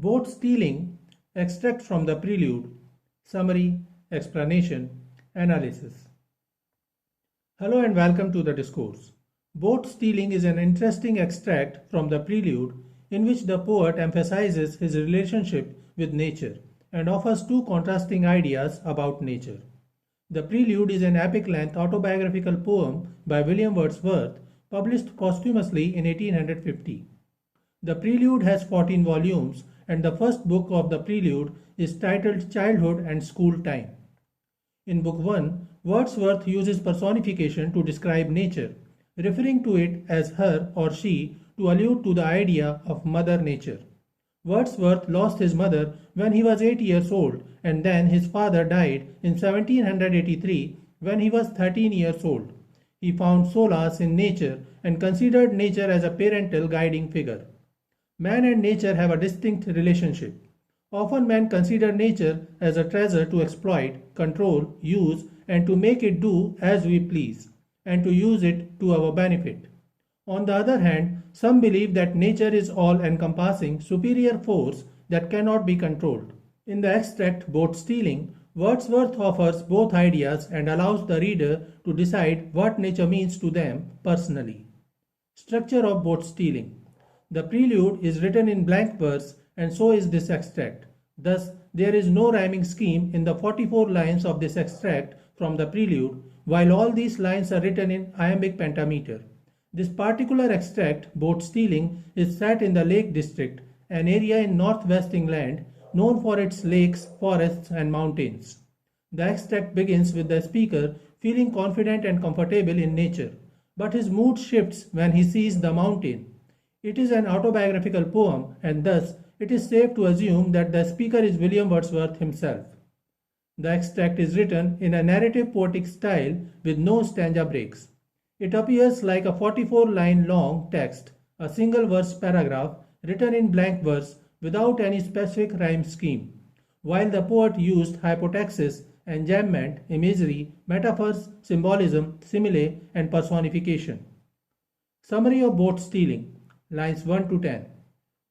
Boat stealing, extract from the prelude, summary, explanation, analysis. Hello and welcome to the discourse. Boat stealing is an interesting extract from the prelude in which the poet emphasizes his relationship with nature and offers two contrasting ideas about nature. The Prelude is an epic-length autobiographical poem by William Wordsworth, published posthumously in 1850. The Prelude has 14 volumes, and the first book of the Prelude is titled Childhood and School Time. In Book 1, Wordsworth uses personification to describe nature, referring to it as her or she to allude to the idea of Mother Nature. Wordsworth lost his mother when he was 8 years old, and then his father died in 1783 when he was 13 years old. He found solace in nature and considered nature as a parental guiding figure. Man and nature have a distinct relationship. Often men consider nature as a treasure to exploit, control, use, and to make it do as we please, and to use it to our benefit. On the other hand, some believe that nature is all-encompassing superior force that cannot be controlled. In the extract Boat Stealing, Wordsworth offers both ideas and allows the reader to decide what nature means to them personally. Structure of Boat Stealing. The prelude is written in blank verse and so is this extract. Thus, there is no rhyming scheme in the 44 lines of this extract from the prelude, while all these lines are written in iambic pentameter. This particular extract, Boat Stealing, is set in the Lake District, an area in northwest England known for its lakes, forests, and mountains. The extract begins with the speaker feeling confident and comfortable in nature, but his mood shifts when he sees the mountain. It is an autobiographical poem, and thus it is safe to assume that the speaker is William Wordsworth himself. The extract is written in a narrative poetic style with no stanza breaks. It appears like a 44-line long text, a single verse paragraph written in blank verse without any specific rhyme scheme, while the poet used hypotaxis, enjambment, imagery, metaphors, symbolism, simile, and personification. Summary of Boat Stealing, lines 1 to 10.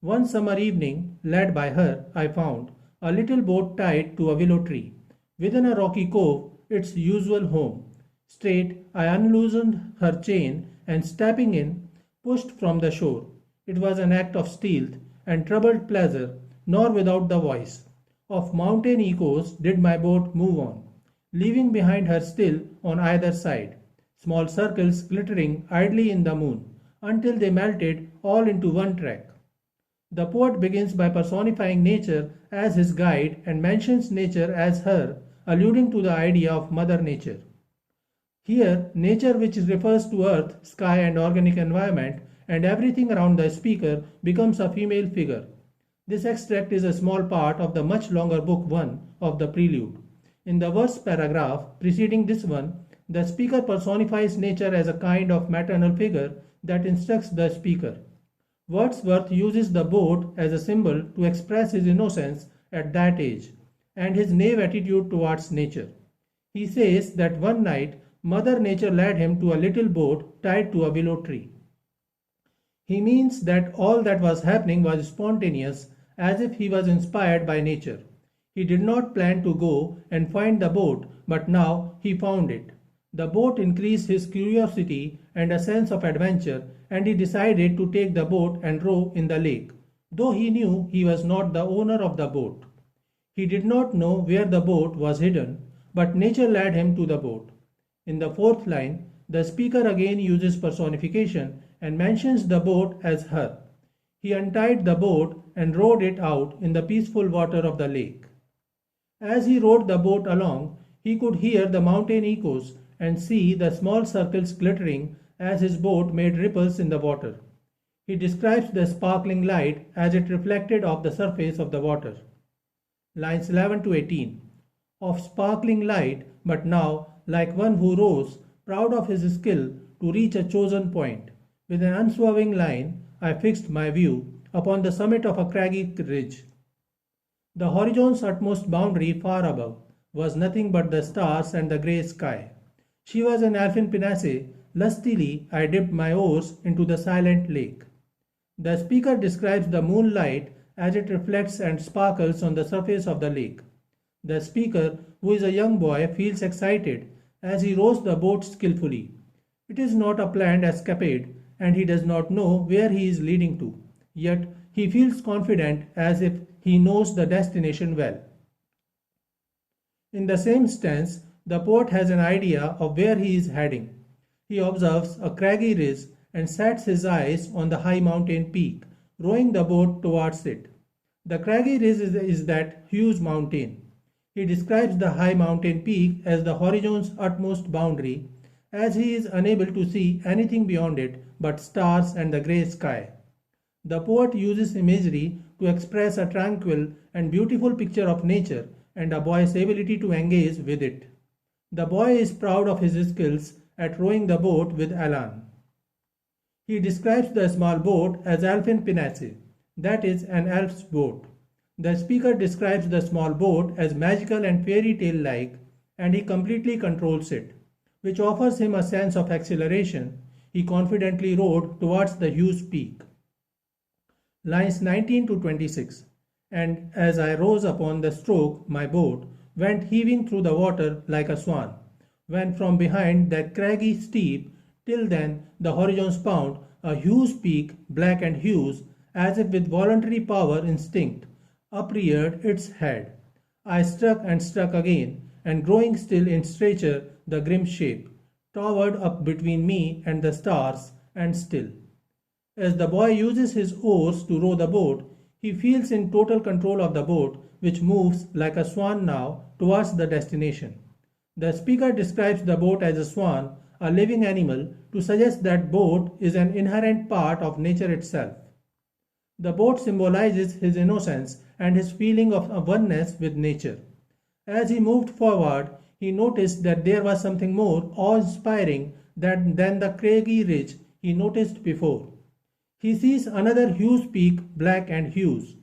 One summer evening, led by her, I found a little boat tied to a willow tree, within a rocky cove, its usual home. Straight, I unloosened her chain and stepping in, pushed from the shore. It was an act of stealth and troubled pleasure, nor without the voice of mountain echoes did my boat move on, leaving behind her still on either side, small circles glittering idly in the moon, until they melted all into one track. The poet begins by personifying nature as his guide and mentions nature as her, alluding to the idea of Mother Nature. Here, nature, which refers to earth, sky, and organic environment, and everything around the speaker, becomes a female figure. This extract is a small part of the much longer Book 1 of the Prelude. In the verse paragraph preceding this one, the speaker personifies nature as a kind of maternal figure that instructs the speaker. Wordsworth uses the boat as a symbol to express his innocence at that age and his naive attitude towards nature. He says that one night Mother Nature led him to a little boat tied to a willow tree. He means that all that was happening was spontaneous, as if he was inspired by nature. He did not plan to go and find the boat, but now he found it. The boat increased his curiosity and a sense of adventure, and he decided to take the boat and row in the lake, though he knew he was not the owner of the boat. He did not know where the boat was hidden, but nature led him to the boat. In the fourth line, the speaker again uses personification and mentions the boat as her. He untied the boat and rowed it out in the peaceful water of the lake. As he rowed the boat along, he could hear the mountain echoes and see the small circles glittering as his boat made ripples in the water. He describes the sparkling light as it reflected off the surface of the water. Lines 11 to 18. Of sparkling light, but now, like one who rose, proud of his skill, to reach a chosen point. With an unswerving line, I fixed my view upon the summit of a craggy ridge. The horizon's utmost boundary far above was nothing but the stars and the grey sky. She was an elfin pinnace. Lustily I dipped my oars into the silent lake. The speaker describes the moonlight as it reflects and sparkles on the surface of the lake. The speaker, who is a young boy, feels excited as he rows the boat skillfully. It is not a planned escapade, and he does not know where he is leading to. Yet he feels confident as if he knows the destination well. In the same stance, the poet has an idea of where he is heading. He observes a craggy ridge and sets his eyes on the high mountain peak, rowing the boat towards it. The craggy ridge is that huge mountain. He describes the high mountain peak as the horizon's utmost boundary, as he is unable to see anything beyond it but stars and the grey sky. The poet uses imagery to express a tranquil and beautiful picture of nature and a boy's ability to engage with it. The boy is proud of his skills at rowing the boat with elan. He describes the small boat as elfin pinnace, that is, an elf's boat. The speaker describes the small boat as magical and fairy tale like, and he completely controls it, which offers him a sense of exhilaration. He confidently rowed towards the huge peak. Lines 19 to 26. And as I rose upon the stroke, my boat went heaving through the water like a swan, when from behind that craggy steep, till then the horizon spawned a huge peak, black and huge, as if with voluntary power instinct, upreared its head. I struck and struck again, and growing still in stature, the grim shape towered up between me and the stars, and still. As the boy uses his oars to row the boat, he feels in total control of the boat, which moves like a swan now towards the destination. The speaker describes the boat as a swan, a living animal, to suggest that boat is an inherent part of nature itself. The boat symbolizes his innocence and his feeling of oneness with nature. As he moved forward, he noticed that there was something more awe-inspiring than the craggy ridge he noticed before. He sees another huge peak, black and huge.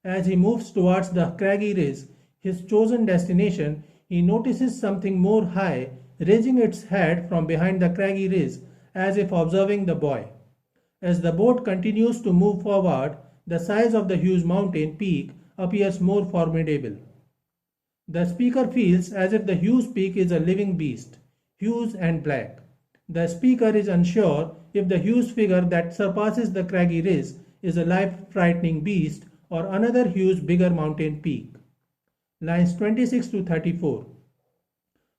As he moves towards the craggy ridge, his chosen destination, he notices something more high, raising its head from behind the craggy ridge, as if observing the boy. As the boat continues to move forward, the size of the huge mountain peak appears more formidable. The speaker feels as if the huge peak is a living beast, huge and black. The speaker is unsure if the huge figure that surpasses the craggy ridge is a life-frightening beast or another huge bigger mountain peak. Lines 26 to 34.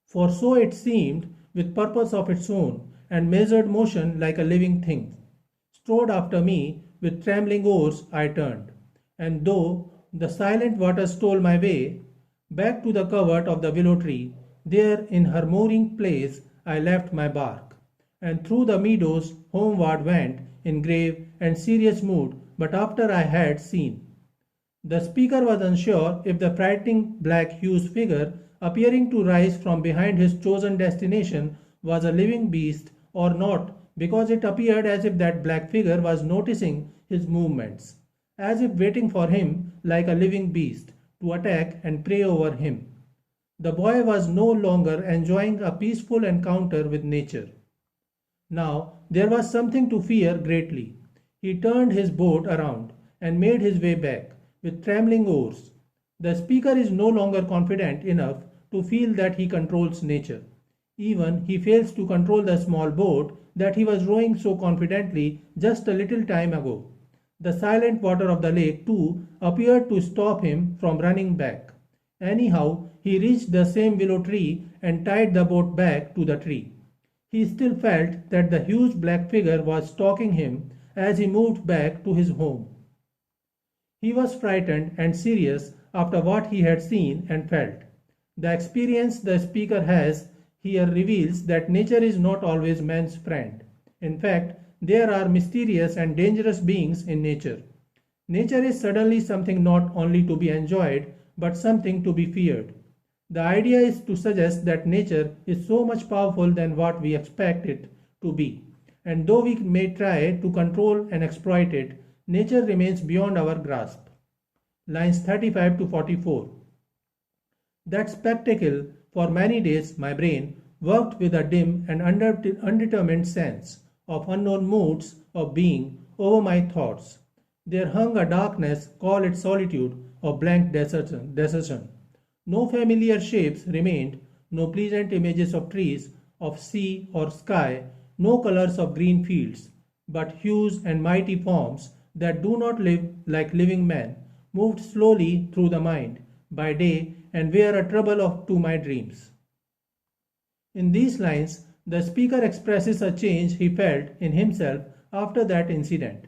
For so it seemed, with purpose of its own, and measured motion like a living thing. Strode after me, with trembling oars I turned, and though the silent waters stole my way, back to the covert of the willow tree, there in her mooring place I left my bark, and through the meadows homeward went in grave and serious mood, but after I had seen. The speaker was unsure if the frightening black huge figure appearing to rise from behind his chosen destination was a living beast or not, because it appeared as if that black figure was noticing his movements, as if waiting for him like a living beast to attack and prey over him. The boy was no longer enjoying a peaceful encounter with nature. Now there was something to fear greatly. He turned his boat around and made his way back with trembling oars. The speaker is no longer confident enough to feel that he controls nature. Even he fails to control the small boat that he was rowing so confidently just a little time ago. The silent water of the lake too appeared to stop him from running back. Anyhow, he reached the same willow tree and tied the boat back to the tree. He still felt that the huge black figure was stalking him as he moved back to his home. He was frightened and serious after what he had seen and felt. The experience the speaker has here reveals that nature is not always man's friend. In fact, there are mysterious and dangerous beings in nature. Nature is suddenly something not only to be enjoyed, but something to be feared. The idea is to suggest that nature is so much powerful than what we expect it to be, and though we may try to control and exploit it, nature remains beyond our grasp. Lines 35 to 44. That spectacle, for many days my brain worked with a dim and undetermined sense of unknown moods of being over my thoughts. There hung a darkness, call it solitude or blank desertion. No familiar shapes remained, no pleasant images of trees, of sea or sky, no colors of green fields, but hues and mighty forms that do not live like living men, moved slowly through the mind by day and were a trouble to my dreams. In these lines, the speaker expresses a change he felt in himself after that incident.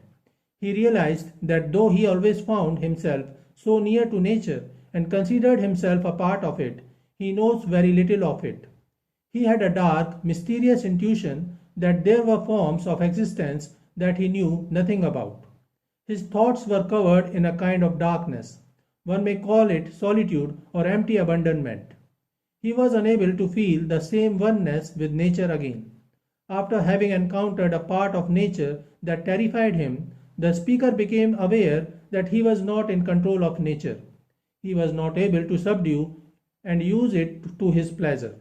He realized that though he always found himself so near to nature and considered himself a part of it, he knows very little of it. He had a dark, mysterious intuition that there were forms of existence that he knew nothing about. His thoughts were covered in a kind of darkness. One may call it solitude or empty abandonment. He was unable to feel the same oneness with nature again. After having encountered a part of nature that terrified him, the speaker became aware that he was not in control of nature. He was not able to subdue and use it to his pleasure.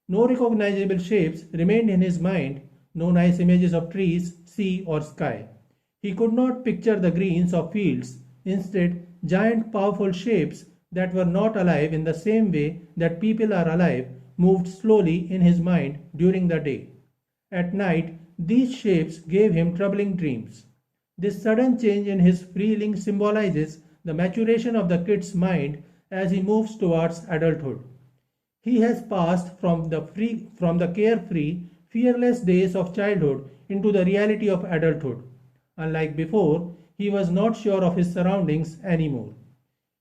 No recognizable shapes remained in his mind, no nice images of trees, sea, or sky. He could not picture the greens of fields. Instead, giant powerful shapes that were not alive in the same way that people are alive moved slowly in his mind during the day. At night, these shapes gave him troubling dreams. This sudden change in his feeling symbolizes the maturation of the kid's mind as he moves towards adulthood. He has passed from the carefree, fearless days of childhood into the reality of adulthood. Unlike before, he was not sure of his surroundings anymore.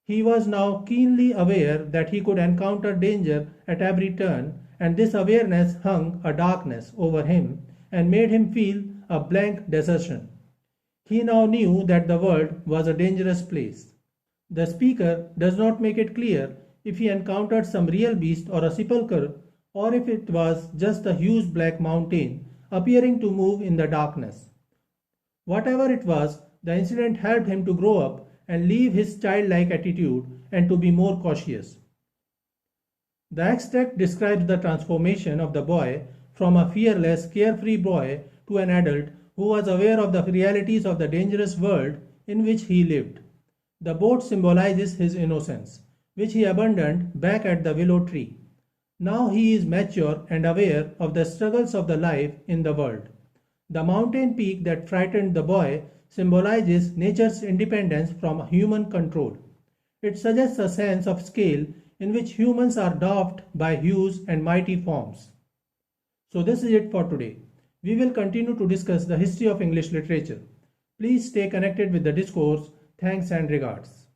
He was now keenly aware that he could encounter danger at every turn, and this awareness hung a darkness over him and made him feel a blank desertion. He now knew that the world was a dangerous place. The speaker does not make it clear if he encountered some real beast or a sepulchre, or if it was just a huge black mountain appearing to move in the darkness. Whatever it was, the incident helped him to grow up and leave his childlike attitude and to be more cautious. The extract describes the transformation of the boy from a fearless, carefree boy to an adult who was aware of the realities of the dangerous world in which he lived. The boat symbolizes his innocence, which he abandoned back at the willow tree. Now he is mature and aware of the struggles of the life in the world. The mountain peak that frightened the boy symbolizes nature's independence from human control. It suggests a sense of scale in which humans are dwarfed by hues and mighty forms. So this is it for today. We will continue to discuss the history of English literature. Please stay connected with the discourse. Thanks and regards.